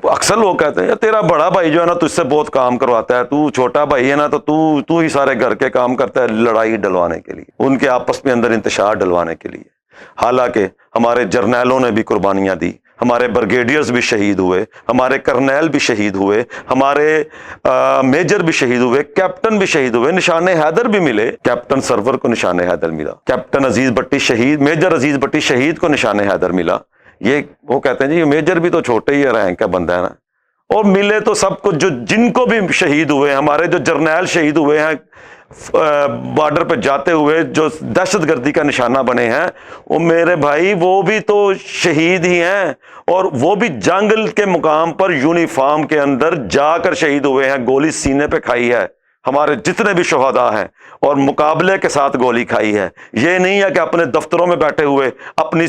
اکثر لوگ کہتے ہیں تیرا بڑا بھائی جو ہے نا تجھ سے بہت کام کرواتا ہے، تو چھوٹا بھائی ہے نا تو تو ہی سارے گھر کے کام کرتا ہے، لڑائی ڈلوانے کے لیے، ان کے آپس میں اندر انتشار ڈلوانے کے لیے۔ حالانکہ ہمارے جرنیلوں نے بھی قربانیاں دی، ہمارے برگیڈیئرز بھی شہید ہوئے، ہمارے کرنیل بھی شہید ہوئے، ہمارے میجر بھی شہید ہوئے، کیپٹن بھی شہید ہوئے، نشان حیدر بھی ملے۔ کیپٹن سرور کو نشان حیدر ملا، کیپٹن عزیز بٹی شہید، میجر عزیز بٹی شہید کو نشان حیدر ملا۔ یہ وہ کہتے ہیں جی یہ میجر بھی تو چھوٹے ہی رینک کا بندہ ہے نا، اور ملے تو سب کو، جو جن کو بھی شہید ہوئے، ہمارے جو جرنیل شہید ہوئے ہیں بارڈر پہ جاتے ہوئے، جو دہشت گردی کا نشانہ بنے ہیں، وہ میرے بھائی وہ بھی تو شہید ہی ہیں، اور وہ بھی جنگ کے مقام پر یونیفارم کے اندر جا کر شہید ہوئے ہیں، گولی سینے پہ کھائی ہے ہمارے جتنے بھی شہداء ہیں، اور مقابلے کے ساتھ گولی کھائی ہے۔ یہ نہیں ہے کہ اپنے دفتروں میں بیٹھے ہوئے اپنی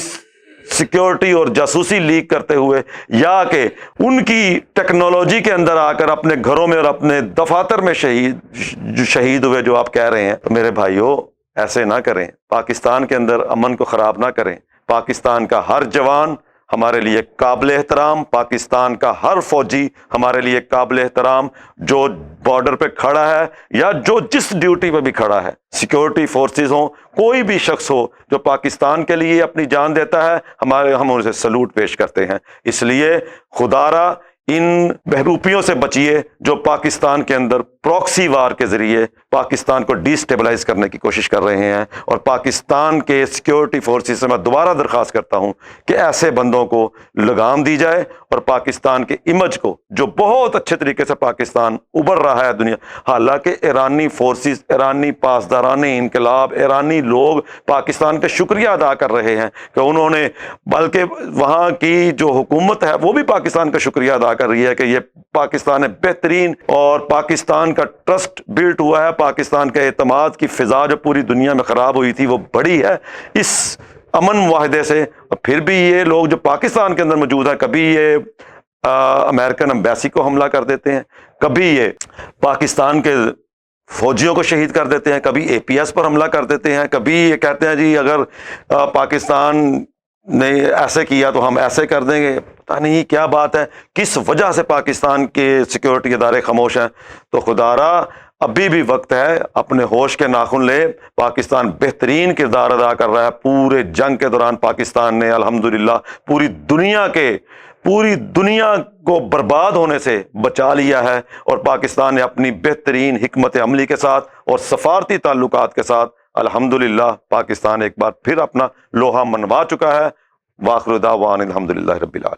سیکیورٹی اور جاسوسی لیک کرتے ہوئے، یا کہ ان کی ٹیکنالوجی کے اندر آ کر اپنے گھروں میں اور اپنے دفاتر میں شہید ہوئے جو آپ کہہ رہے ہیں۔ تو میرے بھائیوں ایسے نہ کریں، پاکستان کے اندر امن کو خراب نہ کریں۔ پاکستان کا ہر جوان ہمارے لیے قابل احترام، پاکستان کا ہر فوجی ہمارے لیے قابل احترام، جو بارڈر پہ کھڑا ہے یا جو جس ڈیوٹی پہ بھی کھڑا ہے، سیکیورٹی فورسز ہوں، کوئی بھی شخص ہو جو پاکستان کے لیے اپنی جان دیتا ہے، ہم اسے سلوٹ پیش کرتے ہیں۔ اس لیے خدا را ان بہروپیوں سے بچیے جو پاکستان کے اندر پراکسی وار کے ذریعے پاکستان کو ڈی سٹیبلائز کرنے کی کوشش کر رہے ہیں، اور پاکستان کے سیکیورٹی فورسز سے میں دوبارہ درخواست کرتا ہوں کہ ایسے بندوں کو لگام دی جائے، اور پاکستان کے امیج کو، جو بہت اچھے طریقے سے پاکستان ابھر رہا ہے دنیا، حالانکہ ایرانی فورسز، ایرانی پاسداران انقلاب، ایرانی لوگ پاکستان کا شکریہ ادا کر رہے ہیں کہ انہوں نے، بلکہ وہاں کی جو حکومت ہے وہ بھی پاکستان کا شکریہ ادا کر رہی ہے کہ یہ پاکستان ہے بہترین، اور پاکستان کا ٹرسٹ بلٹ ہوا ہے، پاکستان کے اعتماد کی فضا جو پوری دنیا میں خراب ہوئی تھی وہ بڑی ہے اس امن معاہدے سے۔ اور پھر بھی یہ لوگ جو پاکستان کے اندر موجود ہیں، کبھی یہ امریکن امبیسی کو حملہ کر دیتے ہیں، کبھی یہ پاکستان کے فوجیوں کو شہید کر دیتے ہیں، کبھی اے پی ایس پر حملہ کر دیتے ہیں، کبھی یہ کہتے ہیں جی اگر پاکستان نے ایسے کیا تو ہم ایسے کر دیں گے۔ پتہ نہیں کیا بات ہے، کس وجہ سے پاکستان کے سیکیورٹی ادارے خاموش ہیں۔ تو خدا را ابھی بھی وقت ہے، اپنے ہوش کے ناخن لے۔ پاکستان بہترین کردار ادا کر رہا ہے، پورے جنگ کے دوران پاکستان نے الحمدللہ پوری دنیا کو برباد ہونے سے بچا لیا ہے، اور پاکستان نے اپنی بہترین حکمت عملی کے ساتھ اور سفارتی تعلقات کے ساتھ الحمدللہ پاکستان ایک بار پھر اپنا لوہا منوا چکا ہے۔ وآخر دعوانا الحمدللہ رب العالمین۔